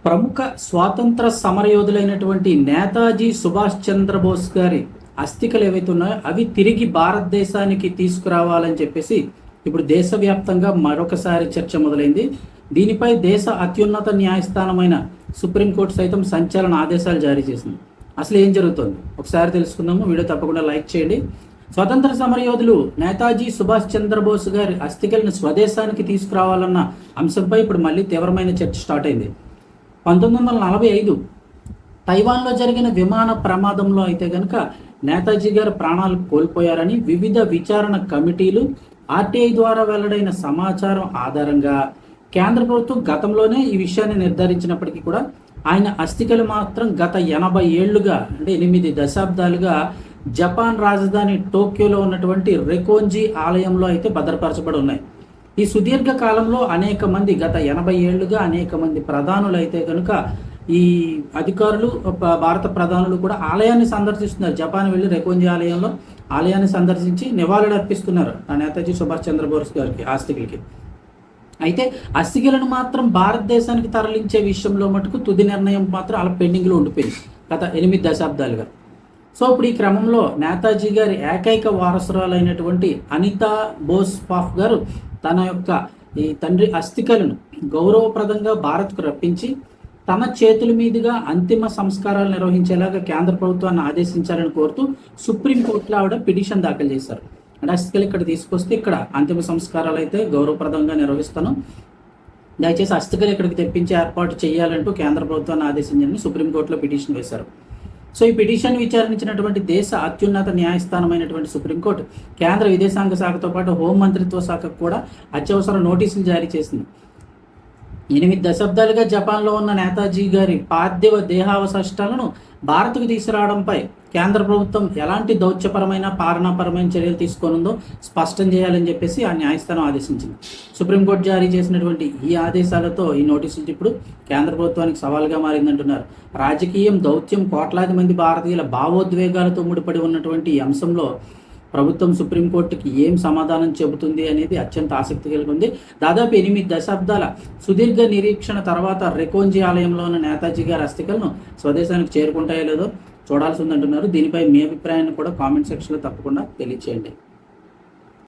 ప్రముఖ స్వాతంత్ర సమరయోధులైనటువంటి నేతాజీ సుభాష్ చంద్రబోస్ గారి అస్థికలు ఏవైతే ఉన్నాయో అవి తిరిగి భారతదేశానికి తీసుకురావాలని చెప్పేసి ఇప్పుడు దేశవ్యాప్తంగా మరొకసారి చర్చ మొదలైంది. దీనిపై దేశ అత్యున్నత న్యాయస్థానమైన సుప్రీంకోర్టు సైతం సంచలన ఆదేశాలు జారీ చేసింది. అసలు ఏం జరుగుతుంది ఒకసారి తెలుసుకుందాము. వీడియో తప్పకుండా లైక్ చేయండి. స్వతంత్ర సమరయోధులు నేతాజీ సుభాష్ చంద్రబోస్ గారి అస్థికలను స్వదేశానికి తీసుకురావాలన్న అంశంపై ఇప్పుడు మళ్ళీ తీవ్రమైన చర్చ స్టార్ట్ అయింది. 1945 తైవాన్లో జరిగిన విమాన ప్రమాదంలో అయితే కనుక నేతాజీ గారు ప్రాణాలు కోల్పోయారని వివిధ విచారణ కమిటీలు ఆర్టీఐ ద్వారా వెల్లడైన సమాచారం ఆధారంగా కేంద్ర ప్రభుత్వం గతంలోనే ఈ విషయాన్ని నిర్ధారించినప్పటికీ కూడా ఆయన అస్థికలు మాత్రం గత 80 ఏళ్లుగా అంటే 8 దశాబ్దాలుగా జపాన్ రాజధాని టోక్యోలో ఉన్నటువంటి రెకోంజీ ఆలయంలో అయితే భద్రపరచబడి ఉన్నాయి. ఈ సుదీర్ఘ కాలంలో అనేక మంది గత 80 ఏళ్లుగా అనేక మంది ప్రధానులు అయితే కనుక ఈ అధికారులు భారత ప్రధానులు కూడా ఆలయాన్ని సందర్శిస్తున్నారు. జపాన్ వెళ్ళి రెకోంజీ ఆలయాన్ని సందర్శించి నివాళులు అర్పిస్తున్నారు ఆ నేతాజీ సుభాష్ చంద్రబోస్ గారికి అస్థికలకి. అయితే అస్థికలను మాత్రం భారతదేశానికి తరలించే విషయంలో మటుకు తుది నిర్ణయం మాత్రం అలా పెండింగ్లో ఉండిపోయింది గత 8 దశాబ్దాలుగా. సో ఇప్పుడు ఈ క్రమంలో నేతాజీ గారి ఏకైక వారసురాలైనటువంటి అనితా బోస్ పాఫ్ గారు తన యొక్క ఈ తండ్రి అస్థికలను గౌరవప్రదంగా భారత్కు రప్పించి తన చేతుల మీదుగా అంతిమ సంస్కారాలు నిర్వహించేలాగా కేంద్ర ప్రభుత్వాన్ని ఆదేశించాలని కోరుతూ సుప్రీంకోర్టులో ఆవిడ పిటిషన్ దాఖలు చేశారు. అంటే అస్థికలు ఇక్కడ తీసుకొస్తే ఇక్కడ అంతిమ సంస్కారాలు అయితే గౌరవప్రదంగా నిర్వహిస్తాను, దయచేసి అస్థికలు ఇక్కడికి తెప్పించి ఏర్పాటు చేయాలంటూ కేంద్ర ప్రభుత్వాన్ని ఆదేశించాలని సుప్రీంకోర్టులో పిటిషన్ వేశారు. సో ఈ పిటిషన్ విచారించినటువంటి దేశ అత్యున్నత న్యాయస్థానమైనటువంటి సుప్రీంకోర్టు కేంద్ర విదేశాంగ శాఖతో పాటు హోంమంత్రిత్వ శాఖకు కూడా అత్యవసర నోటీసులు జారీ చేసింది. 8 దశాబ్దాలుగా జపాన్లో ఉన్న నేతాజీ గారి పార్థివ దేహావశిష్టాలను భారత్కు తీసుకురావడంపై కేంద్ర ప్రభుత్వం ఎలాంటి దౌత్యపరమైన పాలనాపరమైన చర్యలు తీసుకోనుందో స్పష్టం చేయాలని చెప్పేసి ఆ న్యాయస్థానం ఆదేశించింది. సుప్రీంకోర్టు జారీ చేసినటువంటి ఈ ఆదేశాలతో ఈ నోటీసులు ఇప్పుడు కేంద్ర ప్రభుత్వానికి సవాల్గా మారిందంటున్నారు. రాజకీయం, దౌత్యం, కోట్లాది మంది భారతీయుల భావోద్వేగాలతో ముడిపడి ఉన్నటువంటి ఈ అంశంలో ప్రభుత్వం సుప్రీంకోర్టుకి ఏం సమాధానం చెబుతుంది అనేది అత్యంత ఆసక్తి కలిగి ఉంది. దాదాపు 8 దశాబ్దాల సుదీర్ఘ నిరీక్షణ తర్వాత రెకోంజీ ఆలయంలో ఉన్న నేతాజీ గారి అస్థికలను స్వదేశానికి చేరుకుంటాయో లేదో చూడాల్సి ఉందంటున్నారు. దీనిపై మీ అభిప్రాయాన్ని కూడా కామెంట్ సెక్షన్లో తప్పకుండా తెలియచేయండి.